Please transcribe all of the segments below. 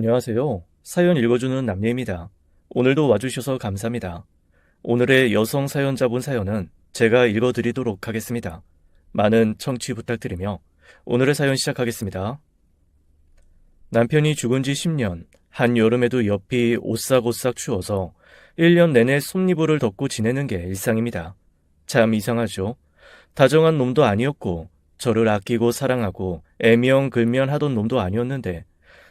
안녕하세요. 사연 읽어주는 남예입니다. 오늘도 와주셔서 감사합니다. 오늘의 여성 사연자분 사연은 제가 읽어드리도록 하겠습니다. 많은 청취 부탁드리며 오늘의 사연 시작하겠습니다. 남편이 죽은 지 10년, 한여름에도 옆이 오싹오싹 추워서 1년 내내 솜니부를 덮고 지내는 게 일상입니다. 참 이상하죠? 다정한 놈도 아니었고 저를 아끼고 사랑하고 애명글면 하던 놈도 아니었는데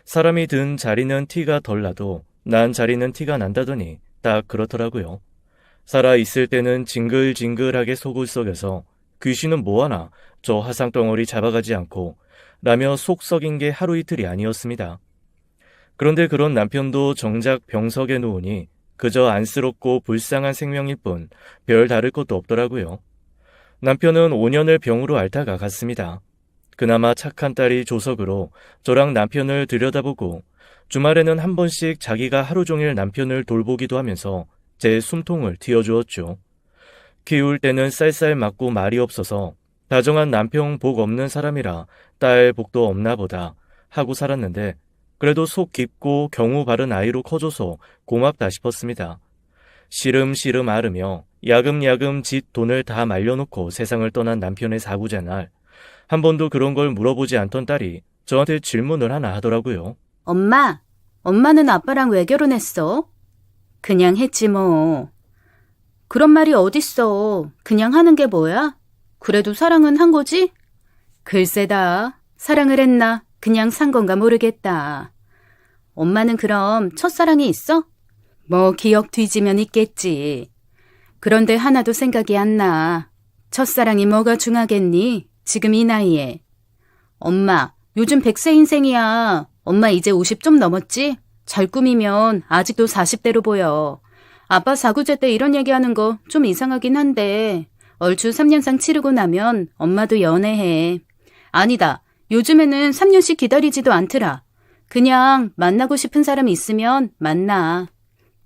사람이 든 자리는 티가 덜 나도 난 자리는 티가 난다더니 딱 그렇더라고요. 살아있을 때는 징글징글하게 속을 썩여서 귀신은 뭐하나 저 화상덩어리 잡아가지 않고 라며 속 썩인 게 하루 이틀이 아니었습니다. 그런데 그런 남편도 정작 병석에 누우니 그저 안쓰럽고 불쌍한 생명일 뿐 별 다를 것도 없더라고요. 남편은 5년을 병으로 앓다가 갔습니다. 그나마 착한 딸이 조석으로 저랑 남편을 들여다보고 주말에는 한 번씩 자기가 하루 종일 남편을 돌보기도 하면서 제 숨통을 틔워주었죠. 키울 때는 쌀쌀 맞고 말이 없어서 다정한 남편 복 없는 사람이라 딸 복도 없나 보다 하고 살았는데 그래도 속 깊고 경우 바른 아이로 커줘서 고맙다 싶었습니다. 시름시름 앓으며 야금야금 집 돈을 다 말려놓고 세상을 떠난 남편의 사구제 날 한 번도 그런 걸 물어보지 않던 딸이 저한테 질문을 하나 하더라고요. 엄마는 아빠랑 왜 결혼했어? 그냥 했지 뭐. 그런 말이 어딨어. 그냥 하는 게 뭐야? 그래도 사랑은 한 거지? 글쎄다. 사랑을 했나? 그냥 산 건가 모르겠다. 엄마는 그럼 첫사랑이 있어? 뭐 기억 뒤지면 있겠지. 그런데 하나도 생각이 안 나. 첫사랑이 뭐가 중하겠니? 지금 이 나이에. 엄마, 요즘 100세 인생이야. 엄마 이제 50 좀 넘었지? 잘 꾸미면 아직도 40대로 보여. 아빠 사구제 때 이런 얘기하는 거 좀 이상하긴 한데 얼추 3년상 치르고 나면 엄마도 연애해. 아니다. 요즘에는 3년씩 기다리지도 않더라. 그냥 만나고 싶은 사람 있으면 만나.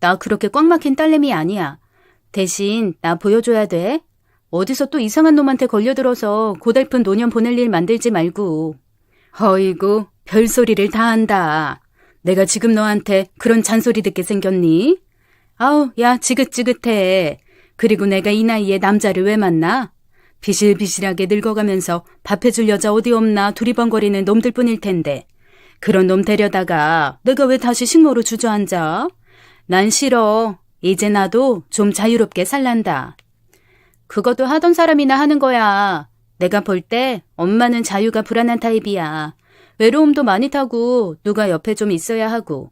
나 그렇게 꽉 막힌 딸내미 아니야. 대신 나 보여줘야 돼. 어디서 또 이상한 놈한테 걸려들어서 고달픈 노년 보낼 일 만들지 말고. 어이구, 별소리를 다 한다. 내가 지금 너한테 그런 잔소리 듣게 생겼니? 아우, 야, 지긋지긋해. 그리고 내가 이 나이에 남자를 왜 만나? 비실비실하게 늙어가면서 밥해줄 여자 어디 없나 두리번거리는 놈들 뿐일 텐데. 그런 놈 데려다가 내가 왜 다시 식모로 주저앉아? 난 싫어. 이제 나도 좀 자유롭게 살란다. 그것도 하던 사람이나 하는 거야. 내가 볼 때 엄마는 자유가 불안한 타입이야. 외로움도 많이 타고 누가 옆에 좀 있어야 하고.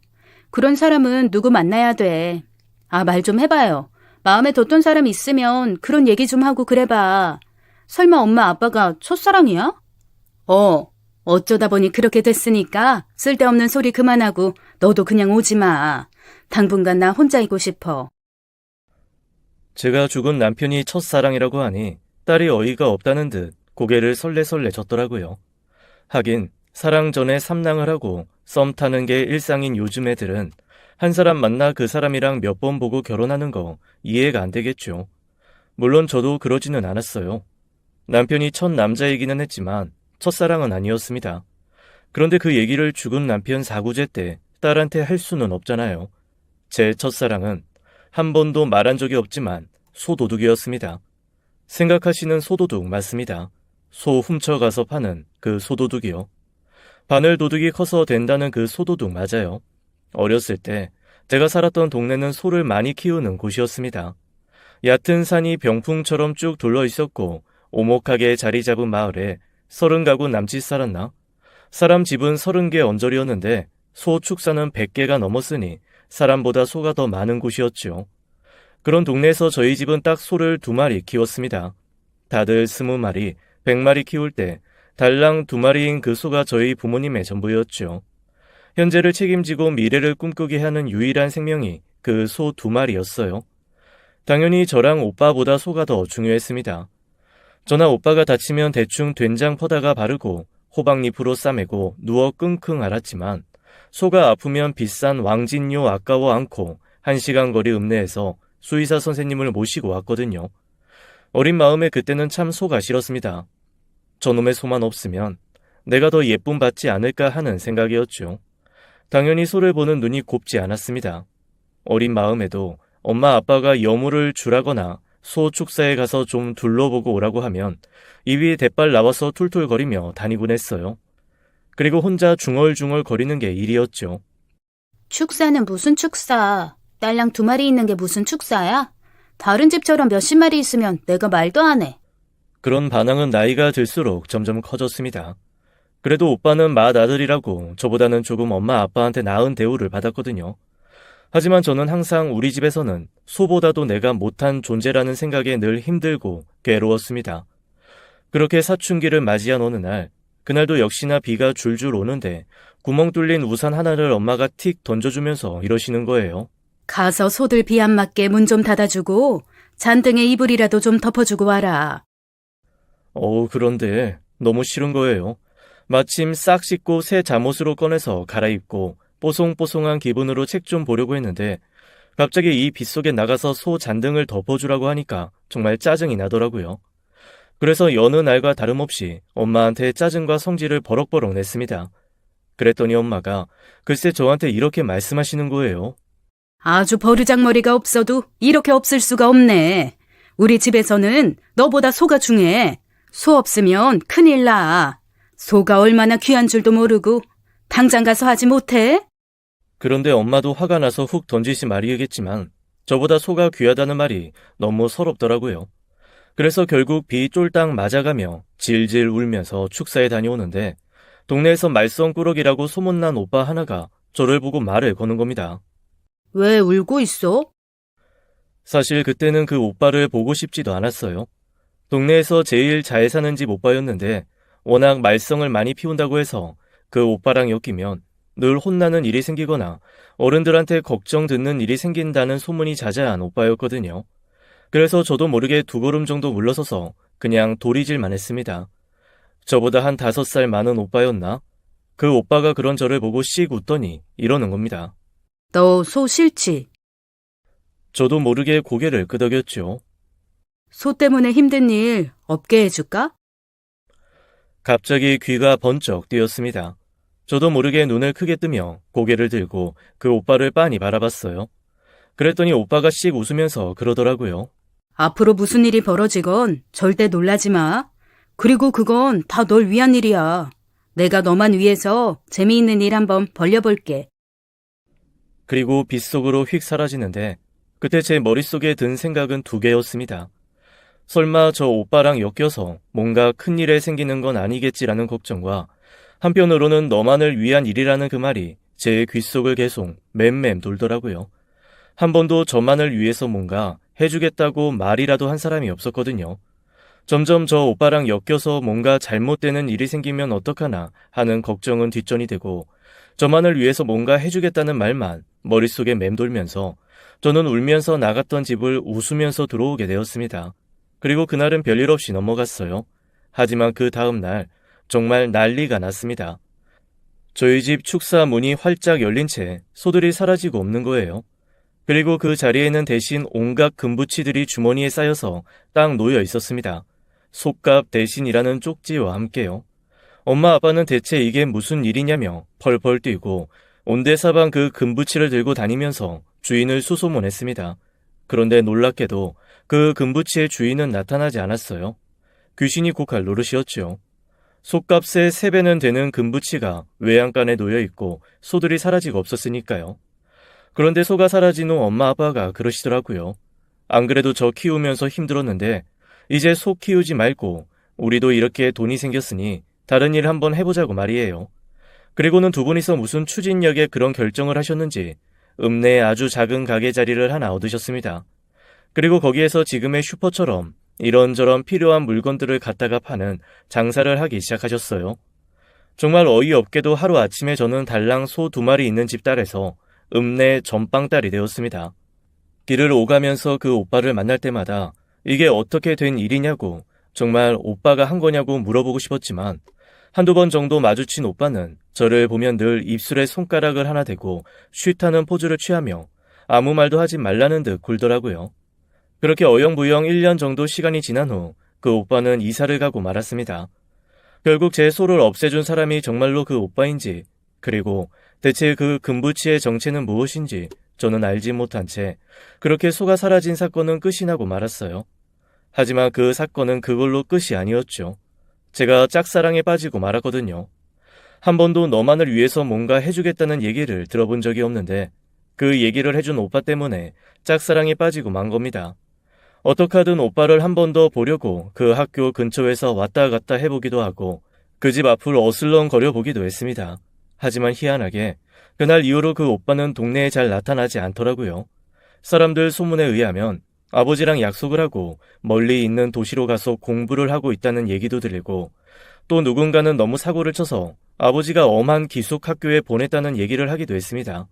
그런 사람은 누구 만나야 돼. 아, 말 좀 해봐요. 마음에 뒀던 사람 있으면 그런 얘기 좀 하고 그래봐. 설마 엄마 아빠가 첫사랑이야? 어쩌다 보니 그렇게 됐으니까 쓸데없는 소리 그만하고 너도 그냥 오지 마. 당분간 나 혼자 있고 싶어. 제가 죽은 남편이 첫사랑이라고 하니 딸이 어이가 없다는 듯 고개를 설레설레 젓더라고요. 하긴 사랑 전에 삼랑을 하고 썸 타는 게 일상인 요즘 애들은 한 사람 만나 그 사람이랑 몇 번 보고 결혼하는 거 이해가 안 되겠죠. 물론 저도 그러지는 않았어요. 남편이 첫 남자이기는 했지만 첫사랑은 아니었습니다. 그런데 그 얘기를 죽은 남편 사구제 때 딸한테 할 수는 없잖아요. 제 첫사랑은 한 번도 말한 적이 없지만 소도둑이었습니다. 생각하시는 소도둑 맞습니다. 소 훔쳐가서 파는 그 소도둑이요. 바늘 도둑이 커서 된다는 그 소도둑 맞아요. 어렸을 때 제가 살았던 동네는 소를 많이 키우는 곳이었습니다. 얕은 산이 병풍처럼 쭉 둘러 있었고 오목하게 자리 잡은 마을에 30가구 남짓 살았나? 사람 집은 30개 언저리였는데 소 축사는 100개가 넘었으니 사람보다 소가 더 많은 곳이었죠. 그런 동네에서 저희 집은 딱 소를 2마리 키웠습니다. 다들 20마리, 100마리 키울 때 달랑 2마리인 그 소가 저희 부모님의 전부였죠. 현재를 책임지고 미래를 꿈꾸게 하는 유일한 생명이 그 소 2마리였어요. 당연히 저랑 오빠보다 소가 더 중요했습니다. 저나 오빠가 다치면 대충 된장 퍼다가 바르고 호박잎으로 싸매고 누워 끙끙 앓았지만 소가 아프면 비싼 왕진료 아까워 않고 1시간 거리 읍내에서 수의사 선생님을 모시고 왔거든요. 어린 마음에 그때는 참 소가 싫었습니다. 저놈의 소만 없으면 내가 더 예쁨 받지 않을까 하는 생각이었죠. 당연히 소를 보는 눈이 곱지 않았습니다. 어린 마음에도 엄마 아빠가 여물을 주라거나 소 축사에 가서 좀 둘러보고 오라고 하면 입이 대빨 나와서 툴툴거리며 다니곤 했어요. 그리고 혼자 중얼중얼 거리는 게 일이었죠. 축사는 무슨 축사? 딸랑 2마리 있는 게 무슨 축사야? 다른 집처럼 몇십 마리 있으면 내가 말도 안 해. 그런 반항은 나이가 들수록 점점 커졌습니다. 그래도 오빠는 맏아들이라고 저보다는 조금 엄마 아빠한테 나은 대우를 받았거든요. 하지만 저는 항상 우리 집에서는 소보다도 내가 못한 존재라는 생각에 늘 힘들고 괴로웠습니다. 그렇게 사춘기를 맞이한 어느 날, 그날도 역시나 비가 줄줄 오는데 구멍 뚫린 우산 하나를 엄마가 틱 던져주면서 이러시는 거예요. 가서 소들 비 안 맞게 문 좀 닫아주고 잔등에 이불이라도 좀 덮어주고 와라. 그런데 너무 싫은 거예요. 마침 싹 씻고 새 잠옷으로 꺼내서 갈아입고 뽀송뽀송한 기분으로 책 좀 보려고 했는데 갑자기 이 빗속에 나가서 소 잔등을 덮어주라고 하니까 정말 짜증이 나더라고요. 그래서 여느 날과 다름없이 엄마한테 짜증과 성질을 버럭버럭 냈습니다. 그랬더니 엄마가 글쎄 저한테 이렇게 말씀하시는 거예요. 아주 버르장머리가 없어도 이렇게 없을 수가 없네. 우리 집에서는 너보다 소가 중요해. 소 없으면 큰일 나. 소가 얼마나 귀한 줄도 모르고 당장 가서 하지 못해? 그런데 엄마도 화가 나서 훅 던지신 말이겠지만 저보다 소가 귀하다는 말이 너무 서럽더라고요. 그래서 결국 비 쫄딱 맞아가며 질질 울면서 축사에 다녀오는데 동네에서 말썽꾸러기라고 소문난 오빠 하나가 저를 보고 말을 거는 겁니다. 왜 울고 있어? 사실 그때는 그 오빠를 보고 싶지도 않았어요. 동네에서 제일 잘 사는 집 오빠였는데 워낙 말썽을 많이 피운다고 해서 그 오빠랑 엮이면 늘 혼나는 일이 생기거나 어른들한테 걱정 듣는 일이 생긴다는 소문이 자자한 오빠였거든요. 그래서 저도 모르게 2걸음 정도 물러서서 그냥 도리질만 했습니다. 저보다 한 5살 많은 오빠였나? 그 오빠가 그런 저를 보고 씩 웃더니 이러는 겁니다. 너 소 싫지? 저도 모르게 고개를 끄덕였죠. 소 때문에 힘든 일 없게 해줄까? 갑자기 귀가 번쩍 뜨였습니다. 저도 모르게 눈을 크게 뜨며 고개를 들고 그 오빠를 빤히 바라봤어요. 그랬더니 오빠가 씩 웃으면서 그러더라고요. 앞으로 무슨 일이 벌어지건 절대 놀라지 마. 그리고 그건 다 널 위한 일이야. 내가 너만 위해서 재미있는 일 한번 벌려볼게. 그리고 빗속으로 휙 사라지는데 그때 제 머릿속에 든 생각은 2개였습니다. 설마 저 오빠랑 엮여서 뭔가 큰일에 생기는 건 아니겠지라는 걱정과 한편으로는 너만을 위한 일이라는 그 말이 제 귓속을 계속 맴맴 돌더라고요. 한 번도 저만을 위해서 뭔가 해주겠다고 말이라도 한 사람이 없었거든요. 점점 저 오빠랑 엮여서 뭔가 잘못되는 일이 생기면 어떡하나 하는 걱정은 뒷전이 되고 저만을 위해서 뭔가 해주겠다는 말만 머릿속에 맴돌면서 저는 울면서 나갔던 집을 웃으면서 들어오게 되었습니다. 그리고 그날은 별일 없이 넘어갔어요. 하지만 그 다음 날 정말 난리가 났습니다. 저희 집 축사 문이 활짝 열린 채 소들이 사라지고 없는 거예요. 그리고 그 자리에는 대신 온갖 금부치들이 주머니에 쌓여서 딱 놓여 있었습니다. 솥값 대신이라는 쪽지와 함께요. 엄마 아빠는 대체 이게 무슨 일이냐며 펄펄 뛰고 온대사방 그 금부치를 들고 다니면서 주인을 수소문했습니다. 그런데 놀랍게도 그 금부치의 주인은 나타나지 않았어요. 귀신이 곡할 노릇이었죠. 솥값의 3배는 되는 금부치가 외양간에 놓여있고 소들이 사라지고 없었으니까요. 그런데 소가 사라진 후 엄마 아빠가 그러시더라고요. 안 그래도 저 키우면서 힘들었는데 이제 소 키우지 말고 우리도 이렇게 돈이 생겼으니 다른 일 한번 해보자고 말이에요. 그리고는 2분이서 무슨 추진력에 그런 결정을 하셨는지 읍내에 아주 작은 가게 자리를 하나 얻으셨습니다. 그리고 거기에서 지금의 슈퍼처럼 이런저런 필요한 물건들을 갖다가 파는 장사를 하기 시작하셨어요. 정말 어이없게도 하루아침에 저는 달랑 소 2마리 있는 집 딸에서 읍내 전빵딸이 되었습니다. 길을 오가면서 그 오빠를 만날 때마다 이게 어떻게 된 일이냐고 정말 오빠가 한 거냐고 물어보고 싶었지만 한두 번 정도 마주친 오빠는 저를 보면 늘 입술에 손가락을 하나 대고 쉿하는 포즈를 취하며 아무 말도 하지 말라는 듯 굴더라고요. 그렇게 어영부영 1년 정도 시간이 지난 후 그 오빠는 이사를 가고 말았습니다. 결국 제 소를 없애준 사람이 정말로 그 오빠인지 그리고 대체 그 금부치의 정체는 무엇인지 저는 알지 못한 채 그렇게 소가 사라진 사건은 끝이 나고 말았어요. 하지만 그 사건은 그걸로 끝이 아니었죠. 제가 짝사랑에 빠지고 말았거든요. 한 번도 너만을 위해서 뭔가 해주겠다는 얘기를 들어본 적이 없는데 그 얘기를 해준 오빠 때문에 짝사랑에 빠지고 만 겁니다. 어떻게 하든 오빠를 한 번 더 보려고 그 학교 근처에서 왔다 갔다 해보기도 하고 그 집 앞을 어슬렁거려 보기도 했습니다. 하지만 희한하게 그날 이후로 그 오빠는 동네에 잘 나타나지 않더라고요. 사람들 소문에 의하면 아버지랑 약속을 하고 멀리 있는 도시로 가서 공부를 하고 있다는 얘기도 들리고 또 누군가는 너무 사고를 쳐서 아버지가 엄한 기숙 학교에 보냈다는 얘기를 하기도 했습니다.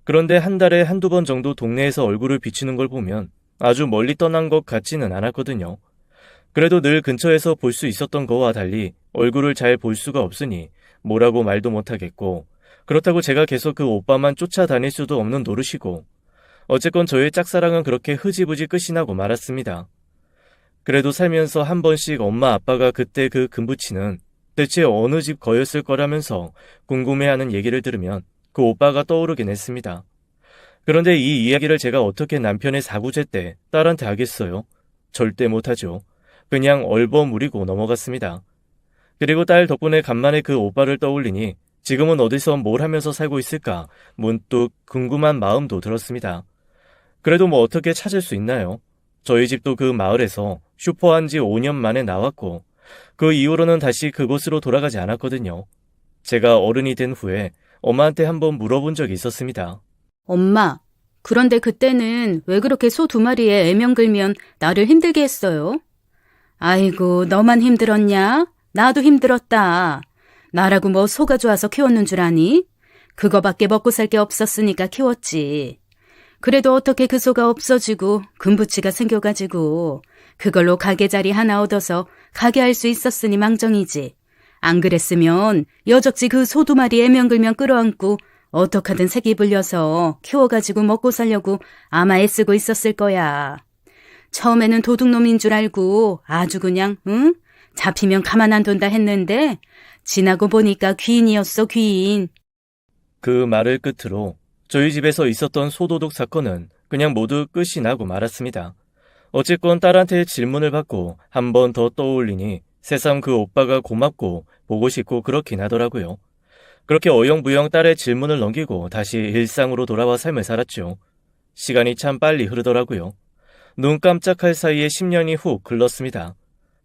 그런데 한 달에 한두 번 정도 동네에서 얼굴을 비추는 걸 보면 아주 멀리 떠난 것 같지는 않았거든요. 그래도 늘 근처에서 볼 수 있었던 거와 달리 얼굴을 잘 볼 수가 없으니 뭐라고 말도 못하겠고 그렇다고 제가 계속 그 오빠만 쫓아다닐 수도 없는 노릇이고 어쨌건 저의 짝사랑은 그렇게 흐지부지 끝이 나고 말았습니다. 그래도 살면서 한 번씩 엄마 아빠가 그때 그 금부치는 대체 어느 집 거였을 거라면서 궁금해하는 얘기를 들으면 그 오빠가 떠오르긴 했습니다. 그런데 이 이야기를 제가 어떻게 남편의 사구제 때 딸한테 하겠어요? 절대 못하죠. 그냥 얼버무리고 넘어갔습니다. 그리고 딸 덕분에 간만에 그 오빠를 떠올리니 지금은 어디서 뭘 하면서 살고 있을까 문득 궁금한 마음도 들었습니다. 그래도 뭐 어떻게 찾을 수 있나요? 저희 집도 그 마을에서 슈퍼한 지 5년 만에 나왔고 그 이후로는 다시 그곳으로 돌아가지 않았거든요. 제가 어른이 된 후에 엄마한테 한번 물어본 적이 있었습니다. 엄마, 그런데 그때는 왜 그렇게 소 2마리에 애명 걸면 나를 힘들게 했어요? 아이고, 너만 힘들었냐? 나도 힘들었다. 나라고 뭐 소가 좋아서 키웠는 줄 아니? 그거밖에 먹고 살 게 없었으니까 키웠지. 그래도 어떻게 그 소가 없어지고 금부치가 생겨가지고 그걸로 가게 자리 하나 얻어서 가게 할 수 있었으니 망정이지. 안 그랬으면 여적지 그 소 2마리 애명 걸면 끌어안고 어떡하든 새끼 불려서 키워가지고 먹고 살려고 아마 애쓰고 있었을 거야. 처음에는 도둑놈인 줄 알고 아주 그냥 응? 잡히면 가만 안 둔다 했는데 지나고 보니까 귀인이었어, 귀인. 그 말을 끝으로 저희 집에서 있었던 소도둑 사건은 그냥 모두 끝이 나고 말았습니다. 어쨌건 딸한테 질문을 받고 한 번 더 떠올리니 새삼 그 오빠가 고맙고 보고 싶고 그렇긴 하더라고요. 그렇게 어영부영 딸의 질문을 넘기고 다시 일상으로 돌아와 삶을 살았죠. 시간이 참 빨리 흐르더라고요. 눈 깜짝할 사이에 10년이 훅 흘렀습니다.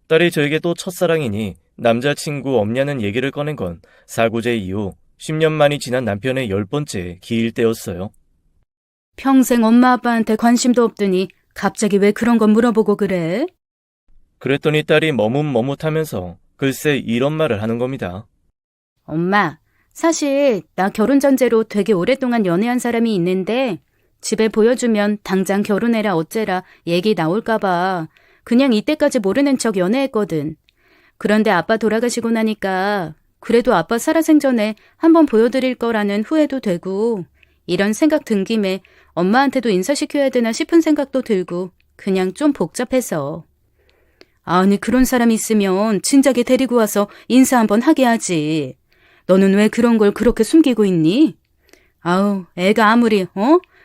딸이 저에게 또 첫사랑이니 남자친구 없냐는 얘기를 꺼낸 건 사구제 이후 10년 만이 지난 남편의 10번째 기일 때였어요. 평생 엄마 아빠한테 관심도 없더니 갑자기 왜 그런 건 물어보고 그래? 그랬더니 딸이 머뭇머뭇하면서 글쎄 이런 말을 하는 겁니다. 엄마, 사실 나 결혼 전제로 되게 오랫동안 연애한 사람이 있는데 집에 보여주면 당장 결혼해라 어째라 얘기 나올까봐 그냥 이때까지 모르는 척 연애했거든. 그런데 아빠 돌아가시고 나니까 그래도 아빠 살아생전에 한번 보여드릴 거라는 후회도 되고 이런 생각 든 김에 엄마한테도 인사시켜야 되나 싶은 생각도 들고 그냥 좀 복잡해서. 아니 그런 사람 있으면 진작에 데리고 와서 인사 한번 하게 하지. 너는 왜 그런 걸 그렇게 숨기고 있니? 아우 애가 아무리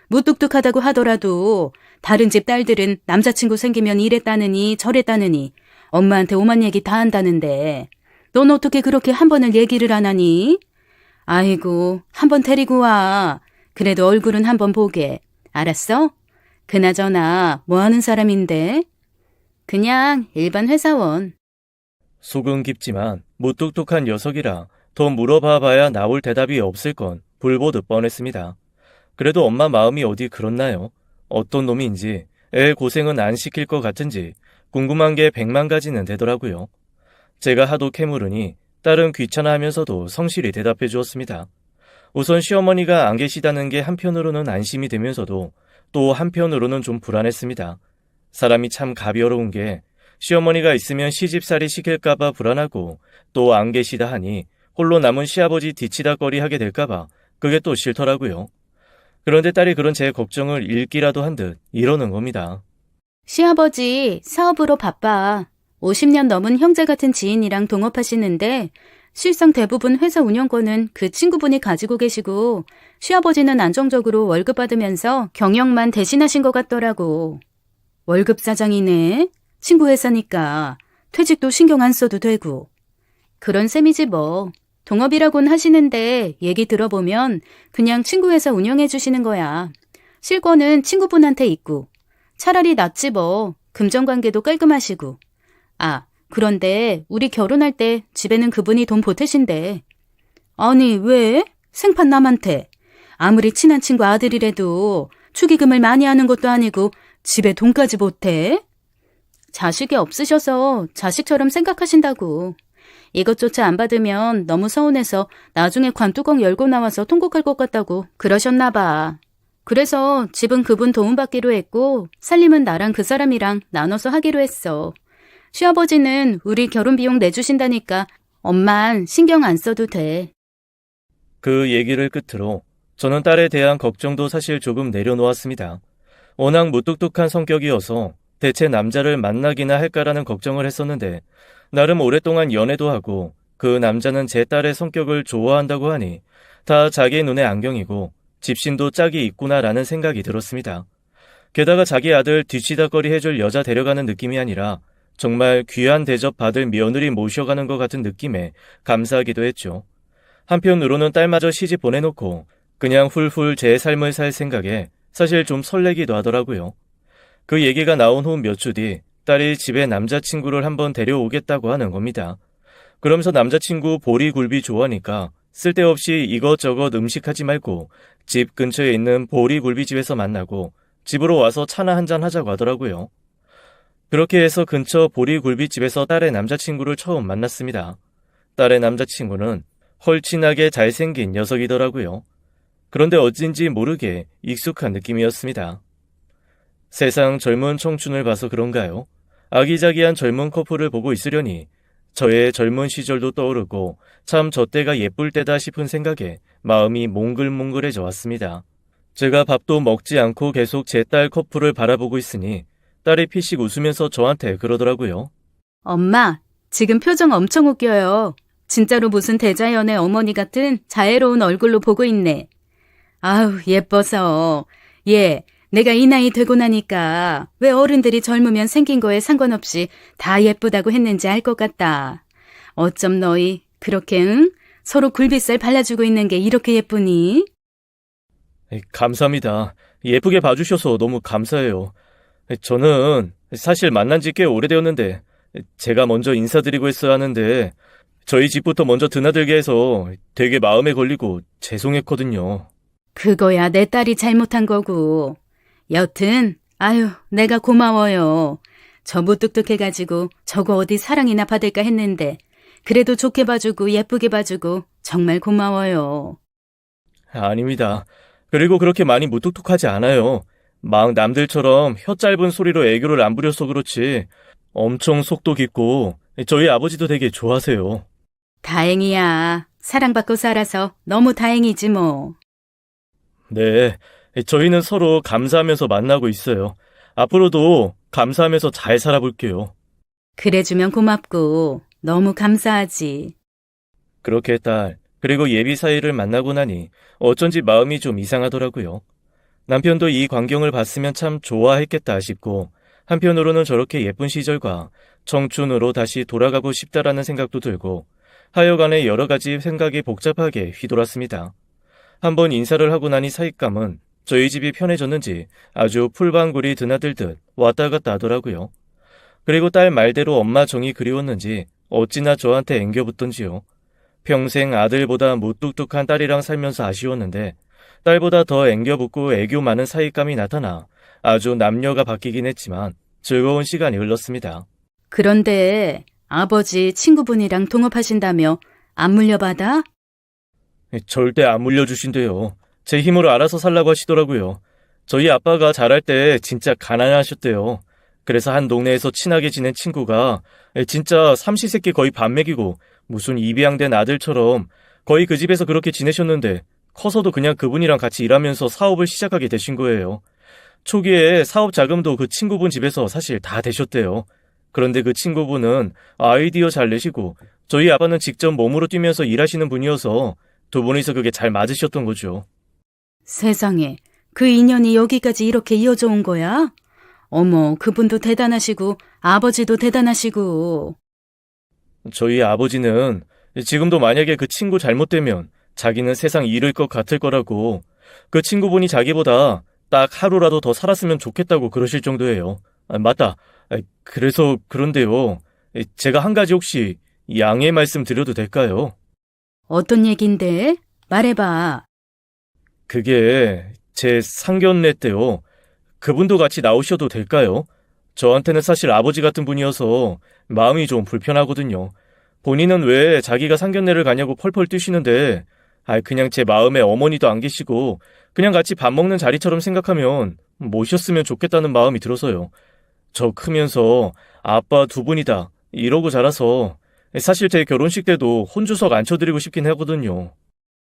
무뚝뚝하다고 하더라도 다른 집 딸들은 남자친구 생기면 이랬다느니 저랬다느니 엄마한테 오만 얘기 다 한다는데 넌 어떻게 그렇게 한 번을 얘기를 안 하니? 아이고 한번 데리고 와. 그래도 얼굴은 한번 보게. 알았어? 그나저나 뭐 하는 사람인데? 그냥 일반 회사원. 속은 깊지만 무뚝뚝한 녀석이라 더 물어봐봐야 나올 대답이 없을 건 불보듯 뻔했습니다. 그래도 엄마 마음이 어디 그렇나요? 어떤 놈인지 애 고생은 안 시킬 것 같은지 궁금한 게 100만 가지는 되더라고요. 제가 하도 캐물으니 딸은 귀찮아하면서도 성실히 대답해 주었습니다. 우선 시어머니가 안 계시다는 게 한편으로는 안심이 되면서도 또 한편으로는 좀 불안했습니다. 사람이 참 가벼운 게 시어머니가 있으면 시집살이 시킬까봐 불안하고 또 안 계시다 하니 홀로 남은 시아버지 뒤치다거리 하게 될까봐 그게 또 싫더라고요. 그런데 딸이 그런 제 걱정을 읽기라도 한 듯 이러는 겁니다. 시아버지 사업으로 바빠. 50년 넘은 형제 같은 지인이랑 동업하시는데 실상 대부분 회사 운영권은 그 친구분이 가지고 계시고 시아버지는 안정적으로 월급 받으면서 경영만 대신하신 것 같더라고. 월급 사장이네. 친구 회사니까 퇴직도 신경 안 써도 되고. 그런 셈이지 뭐. 동업이라고는 하시는데 얘기 들어보면 그냥 친구 회사 운영해 주시는 거야. 실권은 친구분한테 있고. 차라리 낫지 뭐. 금전관계도 깔끔하시고. 아, 그런데 우리 결혼할 때 집에는 그분이 돈 보태신대. 아니, 왜? 생판 남한테. 아무리 친한 친구 아들이라도 축의금을 많이 하는 것도 아니고 집에 돈까지 보태? 자식이 없으셔서 자식처럼 생각하신다고. 이것조차 안 받으면 너무 서운해서 나중에 관뚜껑 열고 나와서 통곡할 것 같다고 그러셨나 봐. 그래서 집은 그분 도움받기로 했고 살림은 나랑 그 사람이랑 나눠서 하기로 했어. 시아버지는 우리 결혼 비용 내주신다니까 엄만 신경 안 써도 돼. 그 얘기를 끝으로 저는 딸에 대한 걱정도 사실 조금 내려놓았습니다. 워낙 무뚝뚝한 성격이어서 대체 남자를 만나기나 할까라는 걱정을 했었는데 나름 오랫동안 연애도 하고 그 남자는 제 딸의 성격을 좋아한다고 하니 다 자기 눈에 안경이고 집신도 짝이 있구나라는 생각이 들었습니다. 게다가 자기 아들 뒤치다꺼리 해줄 여자 데려가는 느낌이 아니라 정말 귀한 대접 받을 며느리 모셔가는 것 같은 느낌에 감사하기도 했죠. 한편으로는 딸마저 시집 보내놓고 그냥 훌훌 제 삶을 살 생각에 사실 좀 설레기도 하더라고요. 그 얘기가 나온 후 몇 주 뒤 딸이 집에 남자친구를 한번 데려오겠다고 하는 겁니다. 그러면서 남자친구 보리굴비 좋아하니까 쓸데없이 이것저것 음식하지 말고 집 근처에 있는 보리굴비집에서 만나고 집으로 와서 차나 한잔 하자고 하더라고요. 그렇게 해서 근처 보리굴비집에서 딸의 남자친구를 처음 만났습니다. 딸의 남자친구는 헐친하게 잘생긴 녀석이더라고요. 그런데 어딘지 모르게 익숙한 느낌이었습니다. 세상 젊은 청춘을 봐서 그런가요? 아기자기한 젊은 커플을 보고 있으려니 저의 젊은 시절도 떠오르고 참 저 때가 예쁠 때다 싶은 생각에 마음이 몽글몽글해져 왔습니다. 제가 밥도 먹지 않고 계속 제 딸 커플을 바라보고 있으니 딸이 피식 웃으면서 저한테 그러더라고요. 엄마, 지금 표정 엄청 웃겨요. 진짜로 무슨 대자연의 어머니 같은 자애로운 얼굴로 보고 있네. 아우, 예뻐서. 얘, 내가 이 나이 되고 나니까 왜 어른들이 젊으면 생긴 거에 상관없이 다 예쁘다고 했는지 알 것 같다. 어쩜 너희 그렇게 서로 굴비살 발라주고 있는 게 이렇게 예쁘니? 감사합니다. 예쁘게 봐주셔서 너무 감사해요. 저는 사실 만난 지 꽤 오래되었는데 제가 먼저 인사드리고 했어야 하는데 저희 집부터 먼저 드나들게 해서 되게 마음에 걸리고 죄송했거든요. 그거야 내 딸이 잘못한 거고. 여튼 아유 내가 고마워요. 저 무뚝뚝해가지고 저거 어디 사랑이나 받을까 했는데 그래도 좋게 봐주고 예쁘게 봐주고 정말 고마워요. 아닙니다. 그리고 그렇게 많이 무뚝뚝하지 않아요. 막 남들처럼 혀 짧은 소리로 애교를 안 부려서 그렇지 엄청 속도 깊고 저희 아버지도 되게 좋아하세요. 다행이야. 사랑받고 살아서 너무 다행이지 뭐. 네, 저희는 서로 감사하면서 만나고 있어요. 앞으로도 감사하면서 잘 살아볼게요. 그래주면 고맙고 너무 감사하지. 그렇게 딸, 그리고 예비 사이를 만나고 나니 어쩐지 마음이 좀 이상하더라고요. 남편도 이 광경을 봤으면 참 좋아했겠다 싶고 한편으로는 저렇게 예쁜 시절과 청춘으로 다시 돌아가고 싶다라는 생각도 들고 하여간에 여러 가지 생각이 복잡하게 휘돌았습니다. 한번 인사를 하고 나니 사잇감은 저희 집이 편해졌는지 아주 풀방울이 드나들듯 왔다 갔다 하더라고요. 그리고 딸 말대로 엄마 정이 그리웠는지 어찌나 저한테 앵겨붙던지요. 평생 아들보다 무뚝뚝한 딸이랑 살면서 아쉬웠는데 딸보다 더 앵겨붙고 애교 많은 사잇감이 나타나 아주 남녀가 바뀌긴 했지만 즐거운 시간이 흘렀습니다. 그런데 아버지 친구분이랑 동업하신다며 안 물려받아? 절대 안 물려주신대요. 제 힘으로 알아서 살라고 하시더라고요. 저희 아빠가 자랄 때 진짜 가난하셨대요. 그래서 한 동네에서 친하게 지낸 친구가 진짜 삼시세끼 거의 밥 먹이고 무슨 입양된 아들처럼 거의 그 집에서 그렇게 지내셨는데 커서도 그냥 그분이랑 같이 일하면서 사업을 시작하게 되신 거예요. 초기에 사업 자금도 그 친구분 집에서 사실 다 되셨대요. 그런데 그 친구분은 아이디어 잘 내시고 저희 아빠는 직접 몸으로 뛰면서 일하시는 분이어서 두 분이서 그게 잘 맞으셨던 거죠. 세상에, 그 인연이 여기까지 이렇게 이어져 온 거야? 어머, 그분도 대단하시고 아버지도 대단하시고. 저희 아버지는 지금도 만약에 그 친구 잘못되면 자기는 세상 잃을 것 같을 거라고, 그 친구분이 자기보다 딱 하루라도 더 살았으면 좋겠다고 그러실 정도예요. 맞다. 그래서 그런데요. 제가 한 가지 혹시 양해 말씀 드려도 될까요? 어떤 얘긴데? 말해봐. 그게 제 상견례 때요. 그분도 같이 나오셔도 될까요? 저한테는 사실 아버지 같은 분이어서 마음이 좀 불편하거든요. 본인은 왜 자기가 상견례를 가냐고 펄펄 뛰시는데, 그냥 제 마음에 어머니도 안 계시고 그냥 같이 밥 먹는 자리처럼 생각하면 모셨으면 좋겠다는 마음이 들어서요. 저 크면서 아빠 두 분이다 이러고 자라서 사실 제 결혼식 때도 혼주석 앉혀드리고 싶긴 하거든요.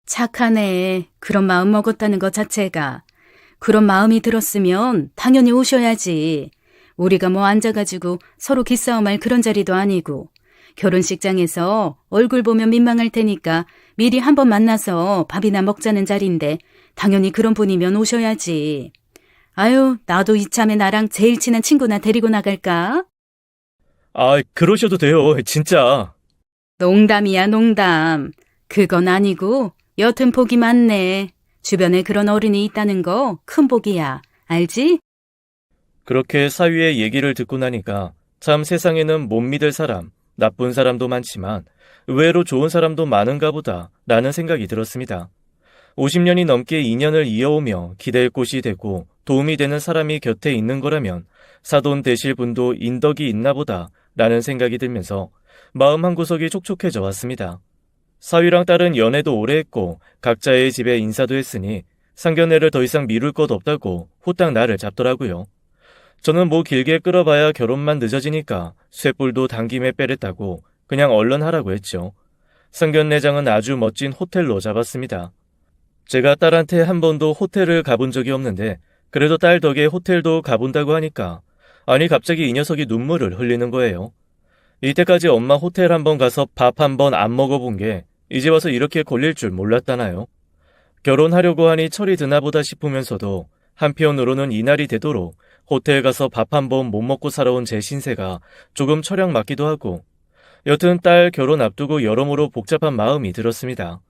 착하네. 그런 마음 먹었다는 것 자체가. 그런 마음이 들었으면 당연히 오셔야지. 우리가 뭐 앉아가지고 서로 기싸움할 그런 자리도 아니고. 결혼식장에서 얼굴 보면 민망할 테니까 미리 한번 만나서 밥이나 먹자는 자리인데 당연히 그런 분이면 오셔야지. 아유, 나도 이참에 나랑 제일 친한 친구나 데리고 나갈까? 그러셔도 돼요. 진짜. 농담이야, 농담. 그건 아니고 여튼 복이 많네. 주변에 그런 어른이 있다는 거 큰 복이야. 알지? 그렇게 사위의 얘기를 듣고 나니까 참 세상에는 못 믿을 사람, 나쁜 사람도 많지만 의외로 좋은 사람도 많은가 보다 라는 생각이 들었습니다. 50년이 넘게 인연을 이어오며 기댈 곳이 되고 도움이 되는 사람이 곁에 있는 거라면 사돈 되실 분도 인덕이 있나 보다 라는 생각이 들면서 마음 한구석이 촉촉해져 왔습니다. 사위랑 딸은 연애도 오래 했고 각자의 집에 인사도 했으니 상견례를 더 이상 미룰 것 없다고 후딱 날을 잡더라고요. 저는 뭐 길게 끌어봐야 결혼만 늦어지니까 쇳불도 당김에 빼랬다고 그냥 얼른 하라고 했죠. 상견례장은 아주 멋진 호텔로 잡았습니다. 제가 딸한테 한 번도 호텔을 가본 적이 없는데 그래도 딸 덕에 호텔도 가본다고 하니까 갑자기 이 녀석이 눈물을 흘리는 거예요. 이때까지 엄마 호텔 한 번 가서 밥 한 번 안 먹어본 게 이제 와서 이렇게 걸릴 줄 몰랐다나요? 결혼하려고 하니 철이 드나 보다 싶으면서도 한편으로는 이날이 되도록 호텔 가서 밥 한 번 못 먹고 살아온 제 신세가 조금 철학 맞기도 하고, 여튼 딸 결혼 앞두고 여러모로 복잡한 마음이 들었습니다.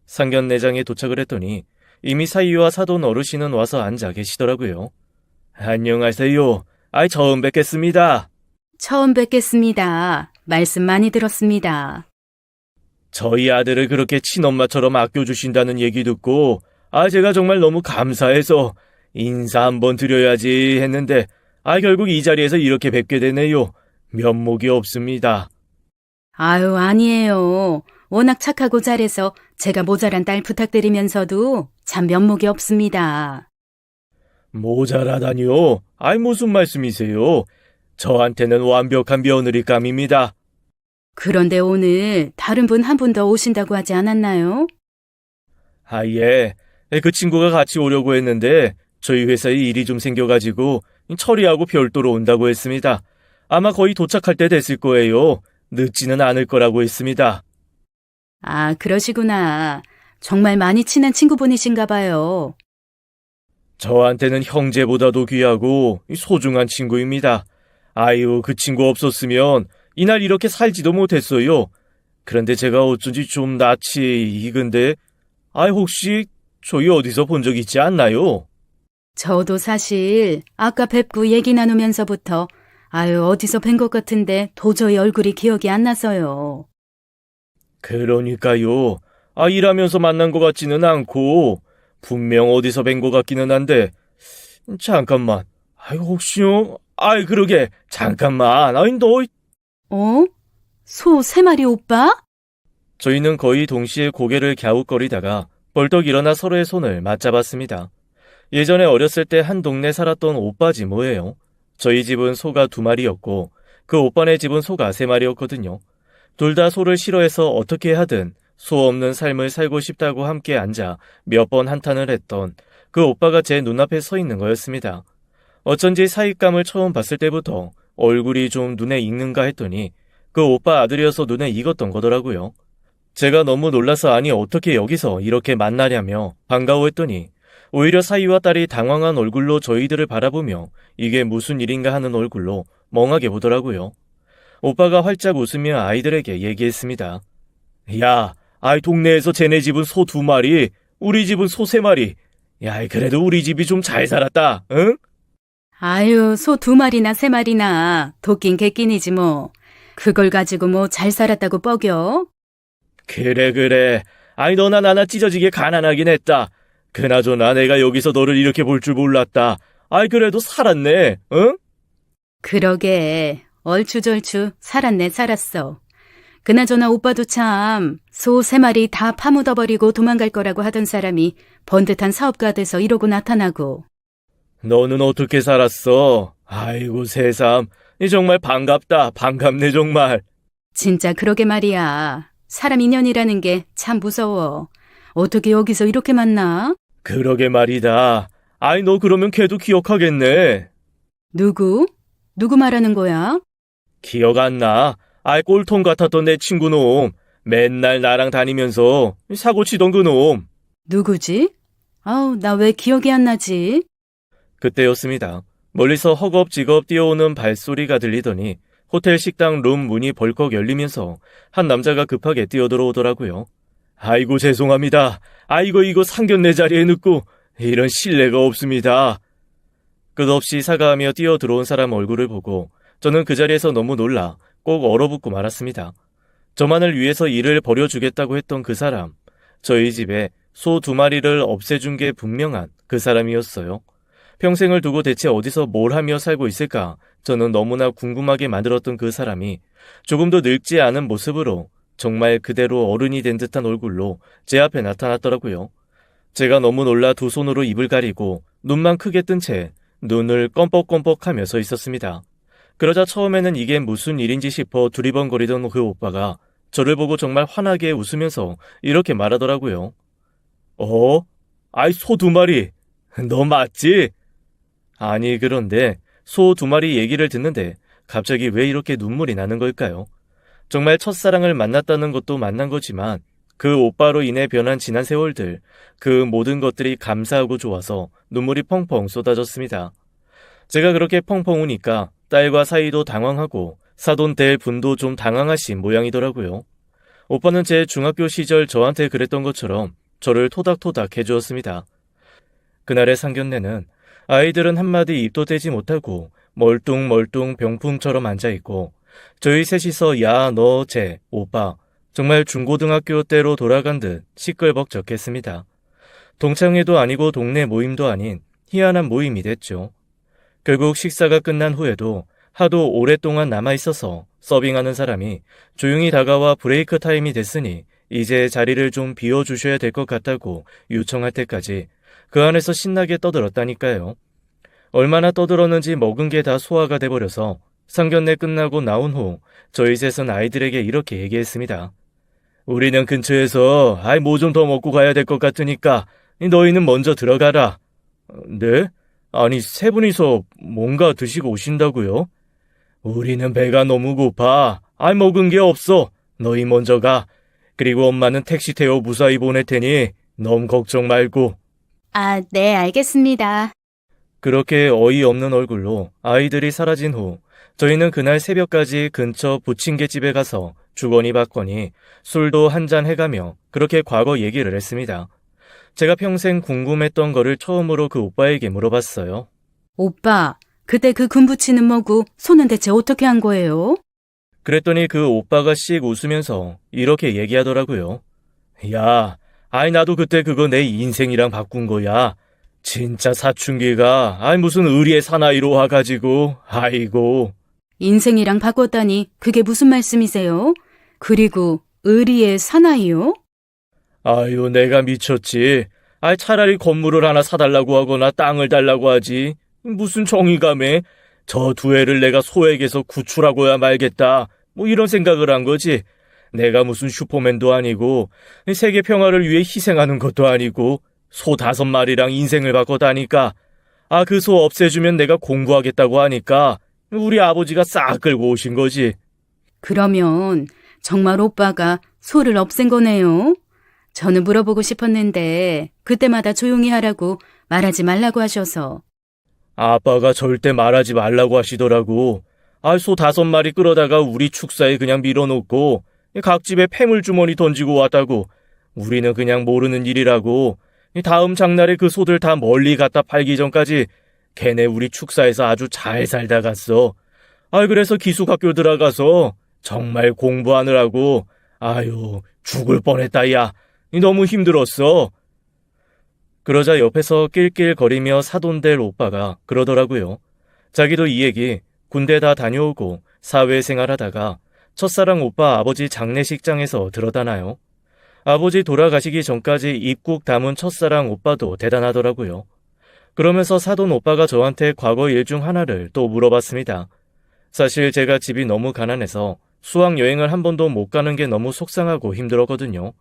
상견례장에 도착을 했더니 이미 사위와 사돈 어르신은 와서 앉아 계시더라고요. 안녕하세요. 처음 뵙겠습니다. 처음 뵙겠습니다. 말씀 많이 들었습니다. 저희 아들을 그렇게 친엄마처럼 아껴주신다는 얘기 듣고 제가 정말 너무 감사해서 인사 한번 드려야지 했는데 결국 이 자리에서 이렇게 뵙게 되네요. 면목이 없습니다. 아유, 아니에요. 워낙 착하고 잘해서 제가 모자란 딸 부탁드리면서도 참 면목이 없습니다. 모자라다니요? 무슨 말씀이세요? 저한테는 완벽한 며느리감입니다. 그런데 오늘 다른 분 한 분 더 오신다고 하지 않았나요? 예. 그 친구가 같이 오려고 했는데 저희 회사에 일이 좀 생겨가지고 처리하고 별도로 온다고 했습니다. 아마 거의 도착할 때 됐을 거예요. 늦지는 않을 거라고 했습니다. 아, 그러시구나. 정말 많이 친한 친구분이신가 봐요. 저한테는 형제보다도 귀하고 소중한 친구입니다. 그 친구 없었으면 이날 이렇게 살지도 못했어요. 그런데 제가 어쩐지 좀 낯이 익은데, 혹시 저희 어디서 본 적 있지 않나요? 저도 사실 아까 뵙고 얘기 나누면서부터 어디서 뵌 것 같은데 도저히 얼굴이 기억이 안 나서요. 그러니까요. 일하면서 만난 것 같지는 않고 분명 어디서 뵌 것 같기는 한데, 잠깐만. 혹시요? 그러게. 잠깐만. 너... 어? 소 3마리 오빠? 저희는 거의 동시에 고개를 갸웃거리다가 벌떡 일어나 서로의 손을 맞잡았습니다. 예전에 어렸을 때 한 동네 살았던 오빠지 뭐예요. 저희 집은 소가 2마리였고 그 오빠네 집은 소가 3마리였거든요. 둘 다 소를 싫어해서 어떻게 하든 소 없는 삶을 살고 싶다고 함께 앉아 몇 번 한탄을 했던 그 오빠가 제 눈앞에 서 있는 거였습니다. 어쩐지 사윗감을 처음 봤을 때부터 얼굴이 좀 눈에 익는가 했더니 그 오빠 아들이어서 눈에 익었던 거더라고요. 제가 너무 놀라서 아니 어떻게 여기서 이렇게 만나냐며 반가워했더니 오히려 사위와 딸이 당황한 얼굴로 저희들을 바라보며 이게 무슨 일인가 하는 얼굴로 멍하게 보더라고요. 오빠가 활짝 웃으며 아이들에게 얘기했습니다. 야, 아이 동네에서 쟤네 집은 소 2마리, 우리 집은 소 3마리. 야, 그래도 우리 집이 좀 잘 살았다, 응? 아유, 소 2마리나 3마리나 도끼인 개끼니지 뭐. 그걸 가지고 뭐 잘 살았다고 뻐겨? 그래. 아이 너나 나나 찢어지게 가난하긴 했다. 그나저나 내가 여기서 너를 이렇게 볼 줄 몰랐다. 아이 그래도 살았네, 응? 그러게, 얼추절추 살았네 살았어. 그나저나 오빠도 참 소 3마리 다 파묻어버리고 도망갈 거라고 하던 사람이 번듯한 사업가 돼서 이러고 나타나고. 너는 어떻게 살았어? 아이고 새삼, 정말 반갑다. 반갑네 정말. 진짜 그러게 말이야. 사람 인연이라는 게 참 무서워. 어떻게 여기서 이렇게 만나? 그러게 말이다. 아이 너 그러면 걔도 기억하겠네. 누구? 누구 말하는 거야? 기억 안 나? 아이 꼴통 같았던 내 친구 놈. 맨날 나랑 다니면서 사고 치던 그 놈. 누구지? 아우, 나 왜 기억이 안 나지? 그때였습니다. 멀리서 허겁지겁 뛰어오는 발소리가 들리더니 호텔 식당 룸 문이 벌컥 열리면서 한 남자가 급하게 뛰어들어오더라고요. 아이고 죄송합니다. 아이고 이거 상견례 자리에 넣고 이런 실례가 없습니다. 끝없이 사과하며 뛰어들어온 사람 얼굴을 보고 저는 그 자리에서 너무 놀라 꼭 얼어붙고 말았습니다. 저만을 위해서 일을 벌여주겠다고 했던 그 사람, 저희 집에 소 2마리를 없애준 게 분명한 그 사람이었어요. 평생을 두고 대체 어디서 뭘 하며 살고 있을까 저는 너무나 궁금하게 만들었던 그 사람이 조금도 늙지 않은 모습으로 정말 그대로 어른이 된 듯한 얼굴로 제 앞에 나타났더라고요. 제가 너무 놀라 두 손으로 입을 가리고 눈만 크게 뜬 채 눈을 껌뻑껌뻑하며 서 있었습니다. 그러자 처음에는 이게 무슨 일인지 싶어 두리번거리던 그 오빠가 저를 보고 정말 환하게 웃으면서 이렇게 말하더라고요. 아이 소 2마리, 너 맞지? 아니 그런데 소 2마리 얘기를 듣는데 갑자기 왜 이렇게 눈물이 나는 걸까요? 정말 첫사랑을 만났다는 것도 만난 거지만 그 오빠로 인해 변한 지난 세월들, 그 모든 것들이 감사하고 좋아서 눈물이 펑펑 쏟아졌습니다. 제가 그렇게 펑펑 우니까 딸과 사이도 당황하고 사돈 될 분도 좀 당황하신 모양이더라고요. 오빠는 제 중학교 시절 저한테 그랬던 것처럼 저를 토닥토닥 해주었습니다. 그날의 상견례는 아이들은 한마디 입도 떼지 못하고 멀뚱멀뚱 병풍처럼 앉아있고 저희 셋이서 야, 너, 쟤, 오빠 정말 중고등학교 때로 돌아간 듯 시끌벅적했습니다. 동창회도 아니고 동네 모임도 아닌 희한한 모임이 됐죠. 결국 식사가 끝난 후에도 하도 오랫동안 남아있어서 서빙하는 사람이 조용히 다가와 브레이크 타임이 됐으니 이제 자리를 좀 비워주셔야 될 것 같다고 요청할 때까지 그 안에서 신나게 떠들었다니까요. 얼마나 떠들었는지 먹은 게 다 소화가 돼버려서 상견례 끝나고 나온 후 저희 셋은 아이들에게 이렇게 얘기했습니다. 우리는 근처에서 뭐 좀 더 먹고 가야 될 것 같으니까 너희는 먼저 들어가라. 네? 아니 3분이서 뭔가 드시고 오신다고요? 우리는 배가 너무 고파. 먹은 게 없어. 너희 먼저 가. 그리고 엄마는 택시 태워 무사히 보낼 테니 너무 걱정 말고. 아, 네, 알겠습니다. 그렇게 어이없는 얼굴로 아이들이 사라진 후 저희는 그날 새벽까지 근처 부침개집에 가서 주거니 받거니 술도 한잔 해가며 그렇게 과거 얘기를 했습니다. 제가 평생 궁금했던 거를 처음으로 그 오빠에게 물어봤어요. 오빠, 그때 그 금붙이는 뭐고 손은 대체 어떻게 한 거예요? 그랬더니 그 오빠가 씩 웃으면서 이렇게 얘기하더라고요. 야, 나도 그때 그거 내 인생이랑 바꾼 거야. 진짜 사춘기가 무슨 의리의 사나이로 와가지고 아이고. 인생이랑 바꿨다니 그게 무슨 말씀이세요? 그리고 의리의 사나이요? 아유 내가 미쳤지. 차라리 건물을 하나 사달라고 하거나 땅을 달라고 하지. 무슨 정의감에 저 2애를 내가 소에게서 구출하고야 말겠다. 이런 생각을 한 거지. 내가 무슨 슈퍼맨도 아니고 세계 평화를 위해 희생하는 것도 아니고 소 5마리랑 인생을 바꿨다니까. 그 소 없애주면 내가 공부하겠다고 하니까 우리 아버지가 싹 끌고 오신 거지. 그러면 정말 오빠가 소를 없앤 거네요? 저는 물어보고 싶었는데 그때마다 조용히 하라고 말하지 말라고 하셔서. 아빠가 절대 말하지 말라고 하시더라고. 소 5마리 끌어다가 우리 축사에 그냥 밀어놓고 각 집에 폐물주머니 던지고 왔다고. 우리는 그냥 모르는 일이라고. 다음 장날에 그 소들 다 멀리 갖다 팔기 전까지 걔네 우리 축사에서 아주 잘 살다 갔어. 그래서 기숙학교 들어가서 정말 공부하느라고 죽을 뻔했다 야. 너무 힘들었어. 그러자 옆에서 낄낄거리며 사돈될 오빠가 그러더라고요. 자기도 이 얘기 군대 다 다녀오고 사회생활하다가 첫사랑 오빠 아버지 장례식장에서 들었다나요. 아버지 돌아가시기 전까지 입국 담은 첫사랑 오빠도 대단하더라고요. 그러면서 사돈 오빠가 저한테 과거 일 중 하나를 또 물어봤습니다. 사실 제가 집이 너무 가난해서 수학여행을 한 번도 못 가는 게 너무 속상하고 힘들었거든요.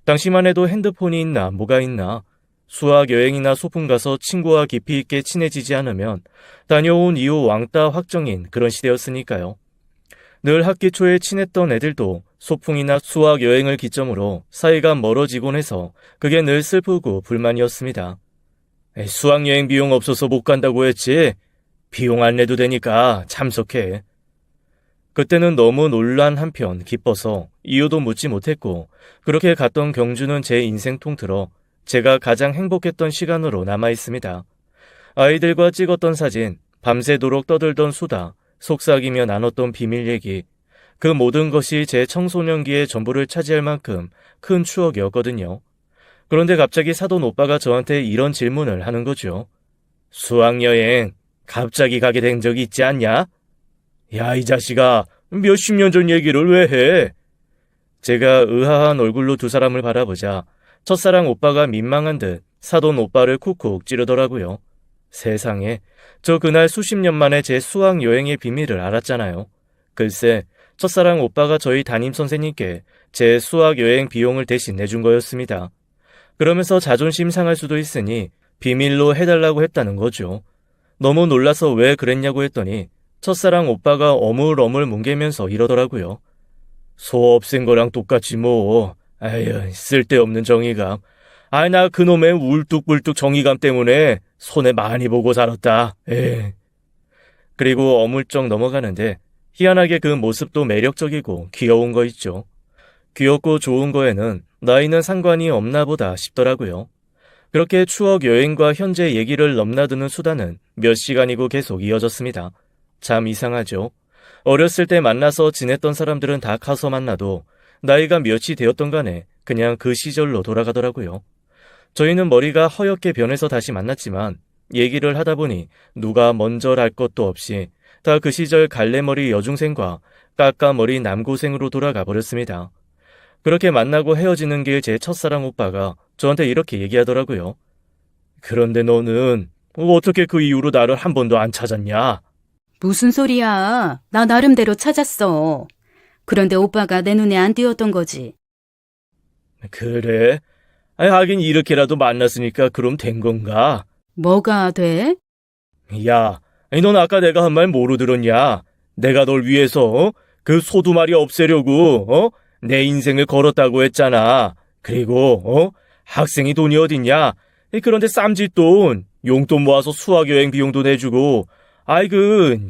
당시만 해도 핸드폰이 있나 뭐가 있나, 수학여행이나 소풍 가서 친구와 깊이 있게 친해지지 않으면 다녀온 이후 왕따 확정인 그런 시대였으니까요. 늘 학기 초에 친했던 애들도 소풍이나 수학여행을 기점으로 사이가 멀어지곤 해서 그게 늘 슬프고 불만이었습니다. 수학여행 비용 없어서 못 간다고 했지. 비용 안 내도 되니까 참석해. 그때는 너무 놀란 한편 기뻐서 이유도 묻지 못했고, 그렇게 갔던 경주는 제 인생 통틀어 제가 가장 행복했던 시간으로 남아있습니다. 아이들과 찍었던 사진, 밤새도록 떠들던 수다, 속삭이며 나눴던 비밀 얘기, 그 모든 것이 제 청소년기의 전부를 차지할 만큼 큰 추억이었거든요. 그런데 갑자기 사돈 오빠가 저한테 이런 질문을 하는 거죠. 수학여행 갑자기 가게 된 적이 있지 않냐? 야, 이 자식아, 몇십 년 전 얘기를 왜 해? 제가 의아한 얼굴로 두 사람을 바라보자 첫사랑 오빠가 민망한 듯 사돈 오빠를 쿡쿡 찌르더라고요. 세상에, 저 그날 수십 년 만에 제 수학여행의 비밀을 알았잖아요. 글쎄, 첫사랑 오빠가 저희 담임선생님께 제 수학여행 비용을 대신 내준 거였습니다. 그러면서 자존심 상할 수도 있으니 비밀로 해달라고 했다는 거죠. 너무 놀라서 왜 그랬냐고 했더니 첫사랑 오빠가 어물어물 뭉개면서 이러더라고요. 소 없앤 거랑 똑같지 뭐. 아유, 쓸데없는 정의감. 나 그놈의 울뚝불뚝 정의감 때문에 손해 많이 보고 살았다. 그리고 어물쩍 넘어가는데 희한하게 그 모습도 매력적이고 귀여운 거 있죠. 귀엽고 좋은 거에는 나이는 상관이 없나 보다 싶더라고요. 그렇게 추억 여행과 현재 얘기를 넘나드는 수다는 몇 시간이고 계속 이어졌습니다. 참 이상하죠. 어렸을 때 만나서 지냈던 사람들은 다 커서 만나도 나이가 몇이 되었던 간에 그냥 그 시절로 돌아가더라고요. 저희는 머리가 허옇게 변해서 다시 만났지만 얘기를 하다 보니 누가 먼저랄 것도 없이 다 그 시절 갈래머리 여중생과 까까머리 남고생으로 돌아가 버렸습니다. 그렇게 만나고 헤어지는 길 제 첫사랑 오빠가 저한테 이렇게 얘기하더라고요. 그런데 너는 어떻게 그 이후로 나를 한 번도 안 찾았냐? 무슨 소리야. 나 나름대로 찾았어. 그런데 오빠가 내 눈에 안 띄었던 거지. 그래? 하긴 이렇게라도 만났으니까 그럼 된 건가? 뭐가 돼? 야, 넌 아까 내가 한 말 뭐로 들었냐? 내가 널 위해서 그 소 2마리 없애려고 내 인생을 걸었다고 했잖아. 그리고 학생이 돈이 어딨냐? 그런데 쌈짓돈, 용돈 모아서 수학여행 비용도 내주고,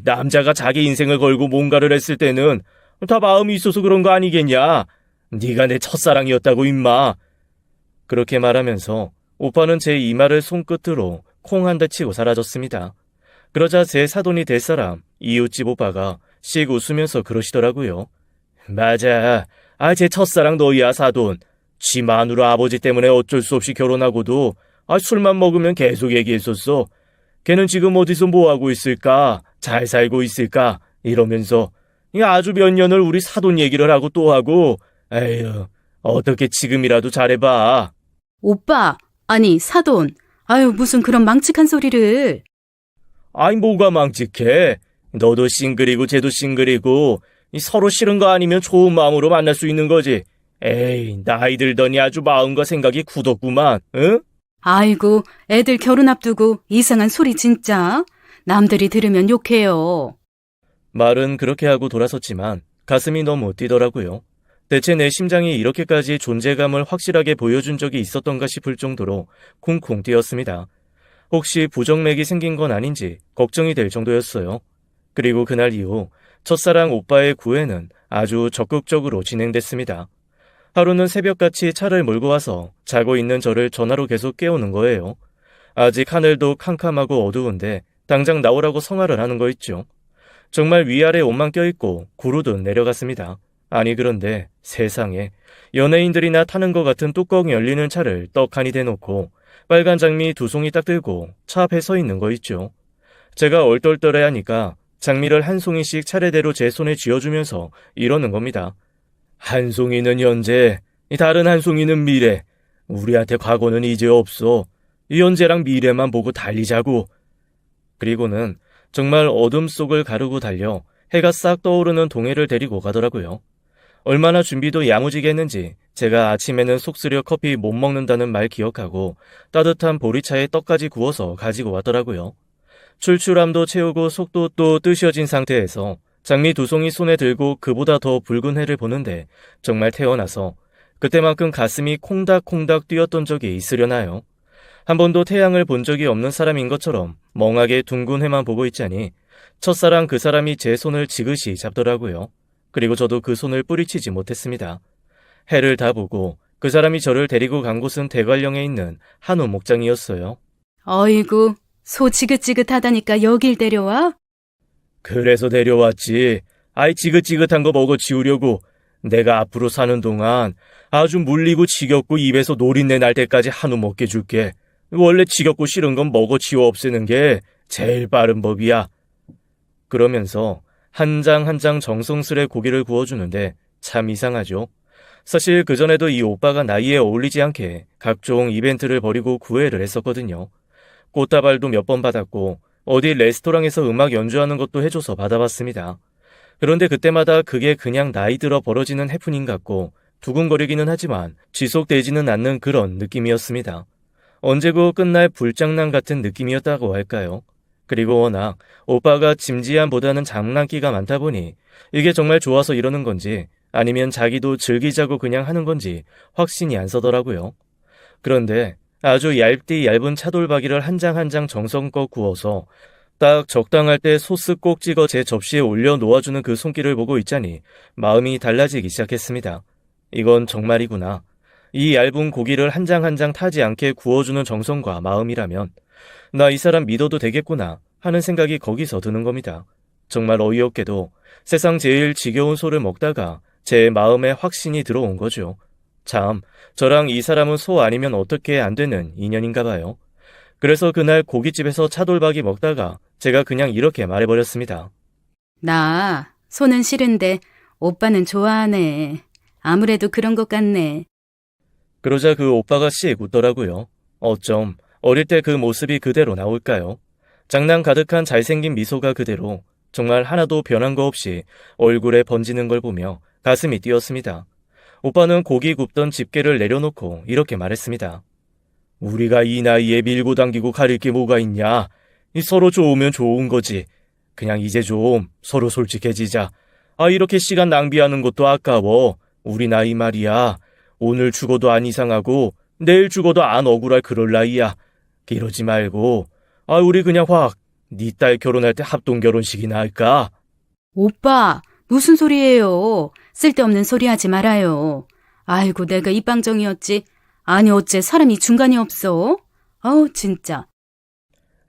남자가 자기 인생을 걸고 뭔가를 했을 때는 다 마음이 있어서 그런 거 아니겠냐? 네가 내 첫사랑이었다고 임마. 그렇게 말하면서 오빠는 제 이마를 손끝으로 콩 한 대 치고 사라졌습니다. 그러자 제 사돈이 될 사람 이웃집 오빠가 씩 웃으면서 그러시더라고요. 맞아. 제 첫사랑 너희야 사돈. 지 마누라 아버지 때문에 어쩔 수 없이 결혼하고도 술만 먹으면 계속 얘기했었어. 걔는 지금 어디서 뭐하고 있을까? 잘 살고 있을까? 이러면서 아주 몇 년을 우리 사돈 얘기를 하고 또 하고. 에휴, 어떻게 지금이라도 잘해봐. 오빠, 아니 사돈. 무슨 그런 망측한 소리를. 뭐가 망측해. 너도 싱글이고 쟤도 싱글이고 서로 싫은 거 아니면 좋은 마음으로 만날 수 있는 거지. 에이, 나이 들더니 아주 마음과 생각이 굳었구만. 응? 아이고, 애들 결혼 앞두고 이상한 소리 진짜. 남들이 들으면 욕해요. 말은 그렇게 하고 돌아섰지만 가슴이 너무 뛰더라고요. 대체 내 심장이 이렇게까지 존재감을 확실하게 보여준 적이 있었던가 싶을 정도로 쿵쿵 뛰었습니다. 혹시 부정맥이 생긴 건 아닌지 걱정이 될 정도였어요. 그리고 그날 이후 첫사랑 오빠의 구애는 아주 적극적으로 진행됐습니다. 하루는 새벽같이 차를 몰고 와서 자고 있는 저를 전화로 계속 깨우는 거예요. 아직 하늘도 캄캄하고 어두운데 당장 나오라고 성화를 하는 거 있죠. 정말 위아래 옷만 껴입고 구르듯 내려갔습니다. 아니 그런데 세상에 연예인들이나 타는 것 같은 뚜껑 열리는 차를 떡하니 대놓고 빨간 장미 두 송이 딱 들고 차 앞에 서 있는 거 있죠. 제가 얼떨떨해하니까 장미를 한 송이씩 차례대로 제 손에 쥐어주면서 이러는 겁니다. 한 송이는 현재, 다른 한 송이는 미래. 우리한테 과거는 이제 없어. 이 현재랑 미래만 보고 달리자고. 그리고는 정말 어둠 속을 가르고 달려 해가 싹 떠오르는 동해를 데리고 가더라고요. 얼마나 준비도 야무지게 했는지 제가 아침에는 속쓰려 커피 못 먹는다는 말 기억하고 따뜻한 보리차에 떡까지 구워서 가지고 왔더라고요. 출출함도 채우고 속도 또 뜨셔진 상태에서 장미 두 송이 손에 들고 그보다 더 붉은 해를 보는데 정말 태어나서 그때만큼 가슴이 콩닥콩닥 뛰었던 적이 있으려나요? 한 번도 태양을 본 적이 없는 사람인 것처럼 멍하게 둥근 해만 보고 있자니 첫사랑 그 사람이 제 손을 지그시 잡더라고요. 그리고 저도 그 손을 뿌리치지 못했습니다. 해를 다 보고 그 사람이 저를 데리고 간 곳은 대관령에 있는 한우 목장이었어요. 어이구, 소 지긋지긋하다니까 여길 데려와? 그래서 데려왔지. 아이 지긋지긋한 거 먹어 치우려고. 내가 앞으로 사는 동안 아주 물리고 지겹고 입에서 노린내 날 때까지 한우 먹게 줄게. 원래 지겹고 싫은 건 먹어 치워 없애는 게 제일 빠른 법이야. 그러면서 한 장 한 장 정성스레 고기를 구워주는데 참 이상하죠. 사실 그전에도 이 오빠가 나이에 어울리지 않게 각종 이벤트를 벌이고 구애를 했었거든요. 꽃다발도 몇 번 받았고 어디 레스토랑에서 음악 연주하는 것도 해줘서 받아봤습니다. 그런데 그때마다 그게 그냥 나이 들어 벌어지는 해프닝 같고 두근거리기는 하지만 지속되지는 않는 그런 느낌이었습니다. 언제고 끝날 불장난 같은 느낌이었다고 할까요? 그리고 워낙 오빠가 짐지한보다는 장난기가 많다 보니 이게 정말 좋아서 이러는 건지 아니면 자기도 즐기자고 그냥 하는 건지 확신이 안 서더라고요. 그런데 아주 얇디 얇은 차돌박이를 한 장 한 장 정성껏 구워서 딱 적당할 때 소스 꼭 찍어 제 접시에 올려 놓아주는 그 손길을 보고 있자니 마음이 달라지기 시작했습니다. 이건 정말이구나. 이 얇은 고기를 한 장 한 장 타지 않게 구워주는 정성과 마음이라면 나 이 사람 믿어도 되겠구나 하는 생각이 거기서 드는 겁니다. 정말 어이없게도 세상 제일 지겨운 소를 먹다가 제 마음에 확신이 들어온 거죠. 참, 저랑 이 사람은 소 아니면 어떻게 안 되는 인연인가 봐요. 그래서 그날 고깃집에서 차돌박이 먹다가 제가 그냥 이렇게 말해버렸습니다. 나 소는 싫은데 오빠는 좋아하네. 아무래도 그런 것 같네. 그러자 그 오빠가 씩 웃더라고요. 어쩜 어릴 때 그 모습이 그대로 나올까요? 장난 가득한 잘생긴 미소가 그대로 정말 하나도 변한 거 없이 얼굴에 번지는 걸 보며 가슴이 뛰었습니다. 오빠는 고기 굽던 집게를 내려놓고 이렇게 말했습니다. 우리가 이 나이에 밀고 당기고 가릴 게 뭐가 있냐? 서로 좋으면 좋은 거지. 그냥 이제 좀 서로 솔직해지자. 이렇게 시간 낭비하는 것도 아까워. 우리 나이 말이야. 오늘 죽어도 안 이상하고 내일 죽어도 안 억울할 그럴 나이야. 이러지 말고 우리 그냥 네 딸 결혼할 때 합동 결혼식이나 할까? 오빠, 무슨 소리예요? 쓸데없는 소리 하지 말아요. 아이고, 내가 입방정이었지. 아니, 어째 사람이 중간이 없어? 아우, 진짜.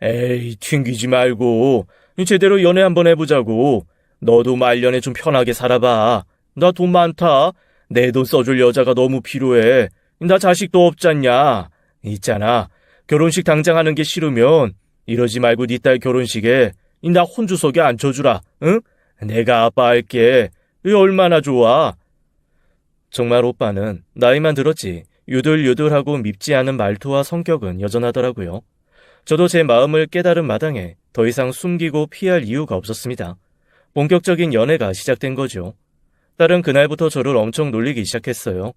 에이, 튕기지 말고 제대로 연애 한번 해보자고. 너도 말년에 좀 편하게 살아봐. 나 돈 많다. 내 돈 써줄 여자가 너무 필요해. 나 자식도 없잖냐. 있잖아. 결혼식 당장 하는 게 싫으면 이러지 말고 네 딸 결혼식에 나 혼주석에 앉혀주라. 응? 내가 아빠 할게. 얼마나 좋아. 정말 오빠는 나이만 들었지 유들유들하고 밉지 않은 말투와 성격은 여전하더라고요. 저도 제 마음을 깨달은 마당에 더 이상 숨기고 피할 이유가 없었습니다. 본격적인 연애가 시작된 거죠. 딸은 그날부터 저를 엄청 놀리기 시작했어요.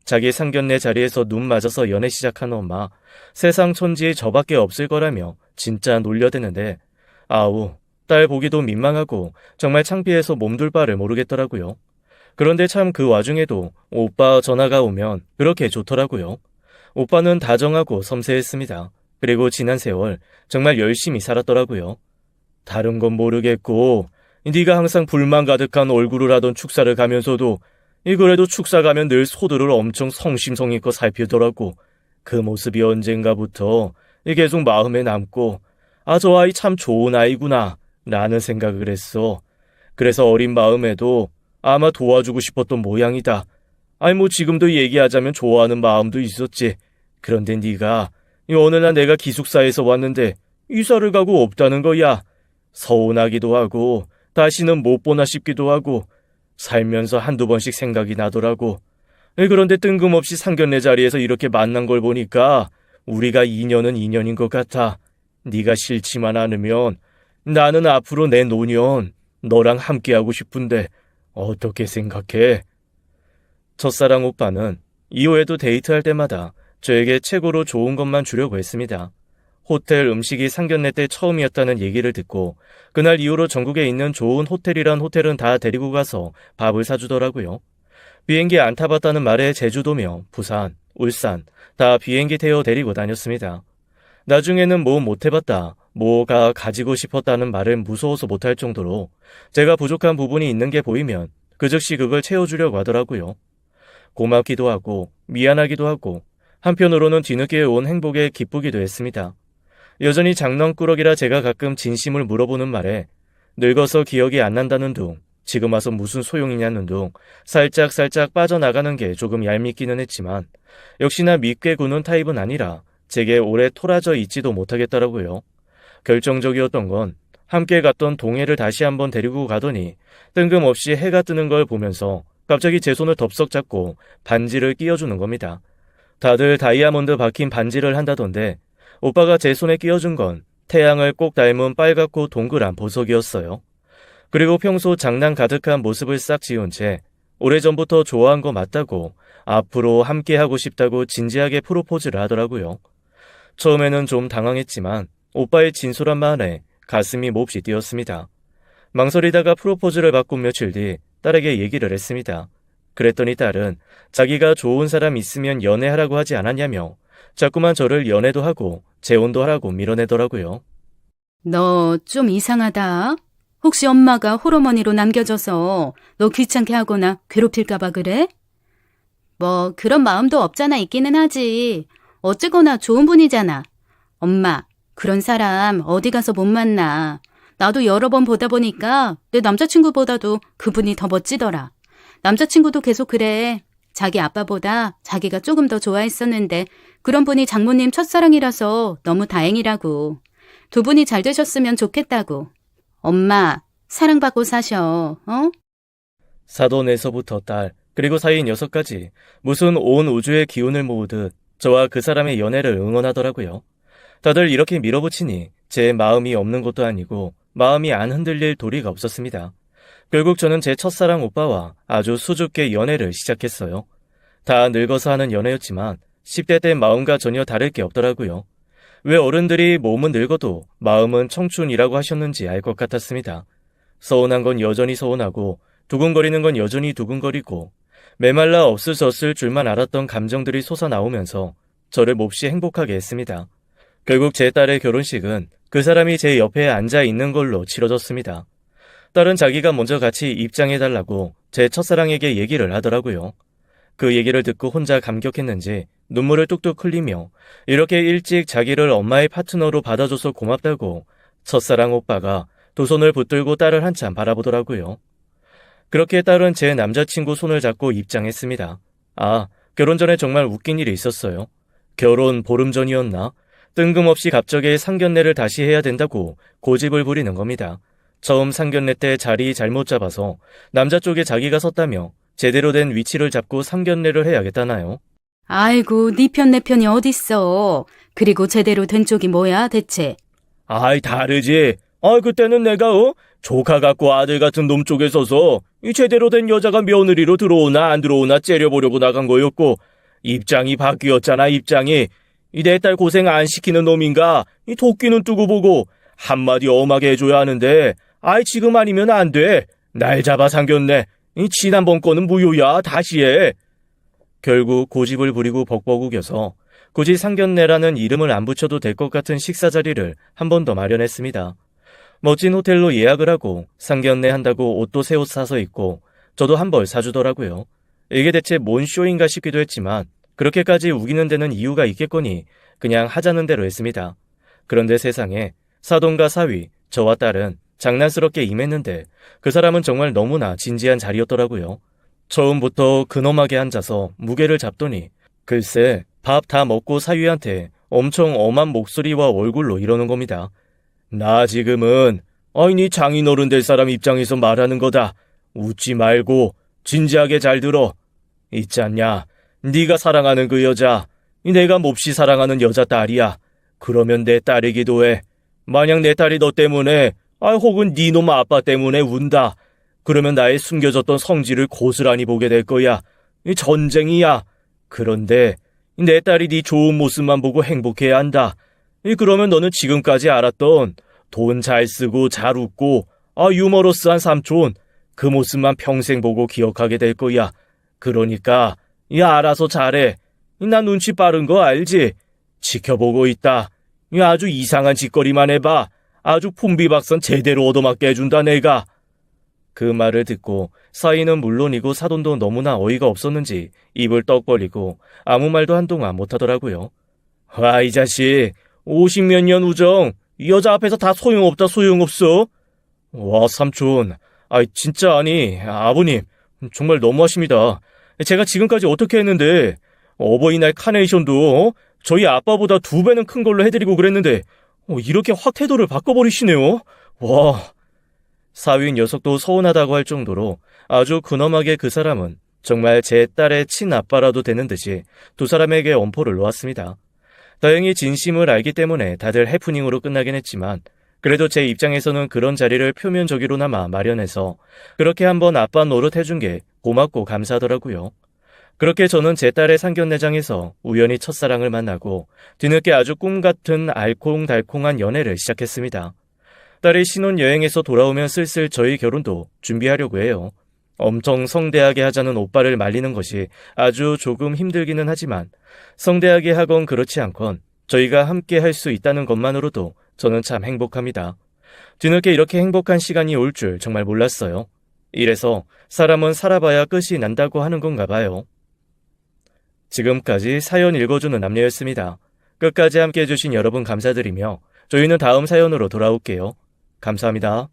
자기 상견례 자리에서 눈 맞아서 연애 시작한 엄마, 세상 천지에 저밖에 없을 거라며 진짜 놀려대는데 딸 보기도 민망하고 정말 창피해서 몸둘 바를 모르겠더라고요. 그런데 참 그 와중에도 오빠 전화가 오면 그렇게 좋더라고요. 오빠는 다정하고 섬세했습니다. 그리고 지난 세월 정말 열심히 살았더라고요. 다른 건 모르겠고 네가 항상 불만 가득한 얼굴을 하던 축사를 가면서도 그래도 축사 가면 늘 소들을 엄청 성심성의껏 살피더라고. 그 모습이 언젠가부터 계속 마음에 남고 저 아이 참 좋은 아이구나 라는 생각을 했어. 그래서 어린 마음에도 아마 도와주고 싶었던 모양이다. 지금도 얘기하자면 좋아하는 마음도 있었지. 그런데 네가 어느 날 내가 기숙사에서 왔는데 이사를 가고 없다는 거야. 서운하기도 하고 다시는 못 보나 싶기도 하고 살면서 한두 번씩 생각이 나더라고. 그런데 뜬금없이 상견례 자리에서 이렇게 만난 걸 보니까 우리가 인연은 인연인 것 같아. 네가 싫지만 않으면 나는 앞으로 내 노년 너랑 함께하고 싶은데 어떻게 생각해? 첫사랑 오빠는 이후에도 데이트할 때마다 저에게 최고로 좋은 것만 주려고 했습니다. 호텔 음식이 상견례 때 처음이었다는 얘기를 듣고 그날 이후로 전국에 있는 좋은 호텔이란 호텔은 다 데리고 가서 밥을 사주더라고요. 비행기 안 타봤다는 말에 제주도며 부산, 울산 다 비행기 태워 데리고 다녔습니다. 나중에는 뭐 못 해봤다, 뭐가 가지고 싶었다는 말을 무서워서 못할 정도로 제가 부족한 부분이 있는 게 보이면 그 즉시 그걸 채워주려고 하더라고요. 고맙기도 하고 미안하기도 하고 한편으로는 뒤늦게 온 행복에 기쁘기도 했습니다. 여전히 장난꾸러기라 제가 가끔 진심을 물어보는 말에 늙어서 기억이 안 난다는 둥, 지금 와서 무슨 소용이냐는 둥 살짝 빠져나가는 게 조금 얄밉기는 했지만 역시나 믿게 구는 타입은 아니라 제게 오래 토라져 있지도 못하겠더라고요. 결정적이었던 건 함께 갔던 동해를 다시 한번 데리고 가더니 뜬금없이 해가 뜨는 걸 보면서 갑자기 제 손을 덥석 잡고 반지를 끼워주는 겁니다. 다들 다이아몬드 박힌 반지를 한다던데 오빠가 제 손에 끼워준 건 태양을 꼭 닮은 빨갛고 동그란 보석이었어요. 그리고 평소 장난 가득한 모습을 싹 지운 채 오래전부터 좋아한 거 맞다고 앞으로 함께하고 싶다고 진지하게 프로포즈를 하더라고요. 처음에는 좀 당황했지만 오빠의 진솔한 말에 가슴이 몹시 뛰었습니다. 망설이다가 프로포즈를 받고 며칠 뒤 딸에게 얘기를 했습니다. 그랬더니 딸은 자기가 좋은 사람 있으면 연애하라고 하지 않았냐며 자꾸만 저를 연애도 하고 재혼도 하라고 밀어내더라고요. 너 좀 이상하다. 혹시 엄마가 홀어머니로 남겨져서 너 귀찮게 하거나 괴롭힐까봐 그래? 뭐 그런 마음도 없잖아 있기는 하지. 어쨌거나 좋은 분이잖아. 엄마, 그런 사람 어디 가서 못 만나. 나도 여러 번 보다 보니까 내 남자친구보다도 그분이 더 멋지더라. 남자친구도 계속 그래. 자기 아빠보다 자기가 조금 더 좋아했었는데 그런 분이 장모님 첫사랑이라서 너무 다행이라고. 두 분이 잘 되셨으면 좋겠다고. 엄마, 사랑받고 사셔, 어? 사돈에서부터 딸, 그리고 사위 녀석까지 무슨 온 우주의 기운을 모으듯 저와 그 사람의 연애를 응원하더라고요. 다들 이렇게 밀어붙이니 제 마음이 없는 것도 아니고 마음이 안 흔들릴 도리가 없었습니다. 결국 저는 제 첫사랑 오빠와 아주 수줍게 연애를 시작했어요. 다 늙어서 하는 연애였지만 10대 때 마음과 전혀 다를 게 없더라고요. 왜 어른들이 몸은 늙어도 마음은 청춘이라고 하셨는지 알 것 같았습니다. 서운한 건 여전히 서운하고 두근거리는 건 여전히 두근거리고 메말라 없어졌을 줄만 알았던 감정들이 솟아나오면서 저를 몹시 행복하게 했습니다. 결국 제 딸의 결혼식은 그 사람이 제 옆에 앉아 있는 걸로 치러졌습니다. 딸은 자기가 먼저 같이 입장해달라고 제 첫사랑에게 얘기를 하더라고요. 그 얘기를 듣고 혼자 감격했는지 눈물을 뚝뚝 흘리며 이렇게 일찍 자기를 엄마의 파트너로 받아줘서 고맙다고 첫사랑 오빠가 두 손을 붙들고 딸을 한참 바라보더라고요. 그렇게 딸은 제 남자친구 손을 잡고 입장했습니다. 결혼 전에 정말 웃긴 일이 있었어요. 결혼 보름 전이었나? 뜬금없이 갑자기 상견례를 다시 해야 된다고 고집을 부리는 겁니다. 처음 상견례 때 자리 잘못 잡아서 남자 쪽에 자기가 섰다며 제대로 된 위치를 잡고 상견례를 해야겠다나요? 아이고, 네 편 내 편이 어딨어. 그리고 제대로 된 쪽이 뭐야 대체? 다르지. 그때는 내가 조카 같고 아들 같은 놈 쪽에 서서 이 제대로 된 여자가 며느리로 들어오나 안 들어오나 째려보려고 나간 거였고 입장이 바뀌었잖아. 입장이 이 내 딸 고생 안 시키는 놈인가 이 도끼는 두고 보고 한마디 엄하게 해줘야 하는데 지금 아니면 안 돼. 날 잡아 상견례. 지난번 거는 무효야. 다시 해. 결국 고집을 부리고 벅벅 우겨서 굳이 상견례라는 이름을 안 붙여도 될 것 같은 식사 자리를 한 번 더 마련했습니다. 멋진 호텔로 예약을 하고 상견례 한다고 옷도 새 옷 사서 입고 저도 한 벌 사주더라고요. 이게 대체 뭔 쇼인가 싶기도 했지만 그렇게까지 우기는 데는 이유가 있겠거니 그냥 하자는 대로 했습니다. 그런데 세상에 사돈과 사위, 저와 딸은 장난스럽게 임했는데 그 사람은 정말 너무나 진지한 자리였더라고요. 처음부터 근엄하게 앉아서 무게를 잡더니 글쎄 밥 다 먹고 사위한테 엄청 엄한 목소리와 얼굴로 이러는 겁니다. 나 지금은 아니 장인어른 될 사람 입장에서 말하는 거다. 웃지 말고 진지하게 잘 들어. 있지 않냐? 네가 사랑하는 그 여자, 내가 몹시 사랑하는 여자 딸이야. 그러면 내 딸이기도 해. 만약 내 딸이 너 때문에 혹은 네 놈 아빠 때문에 운다. 그러면 나의 숨겨졌던 성질을 고스란히 보게 될 거야. 전쟁이야. 그런데 내 딸이 네 좋은 모습만 보고 행복해야 한다. 그러면 너는 지금까지 알았던 돈 잘 쓰고 잘 웃고 유머러스한 삼촌 그 모습만 평생 보고 기억하게 될 거야. 그러니까 알아서 잘해. 나 눈치 빠른 거 알지? 지켜보고 있다. 아주 이상한 짓거리만 해봐. 아주 풍비박산 제대로 얻어맞게 해준다 내가. 그 말을 듣고 사위는 물론이고 사돈도 너무나 어이가 없었는지 입을 떡 벌리고 아무 말도 한동안 못하더라고요. 와, 이 자식 50몇 년 우정 이 여자 앞에서 다 소용없다 소용없어. 와, 삼촌 진짜 아버님 정말 너무하십니다. 제가 지금까지 어떻게 했는데 어버이날 카네이션도 저희 아빠보다 2배는 큰 걸로 해드리고 그랬는데 이렇게 확 태도를 바꿔버리시네요. 와. 사위 녀석도 서운하다고 할 정도로 아주 근엄하게 그 사람은 정말 제 딸의 친아빠라도 되는 듯이 두 사람에게 엄포를 놓았습니다. 다행히 진심을 알기 때문에 다들 해프닝으로 끝나긴 했지만 그래도 제 입장에서는 그런 자리를 표면적으로나마 마련해서 그렇게 한번 아빠 노릇 해준 게 고맙고 감사하더라고요. 그렇게 저는 제 딸의 상견례장에서 우연히 첫사랑을 만나고 뒤늦게 아주 꿈같은 알콩달콩한 연애를 시작했습니다. 딸이 신혼여행에서 돌아오면 슬슬 저희 결혼도 준비하려고 해요. 엄청 성대하게 하자는 오빠를 말리는 것이 아주 조금 힘들기는 하지만 성대하게 하건 그렇지 않건 저희가 함께 할 수 있다는 것만으로도 저는 참 행복합니다. 뒤늦게 이렇게 행복한 시간이 올 줄 정말 몰랐어요. 이래서 사람은 살아봐야 끝이 난다고 하는 건가 봐요. 지금까지 사연 읽어주는 남녀였습니다. 끝까지 함께 해주신 여러분 감사드리며 저희는 다음 사연으로 돌아올게요. 감사합니다.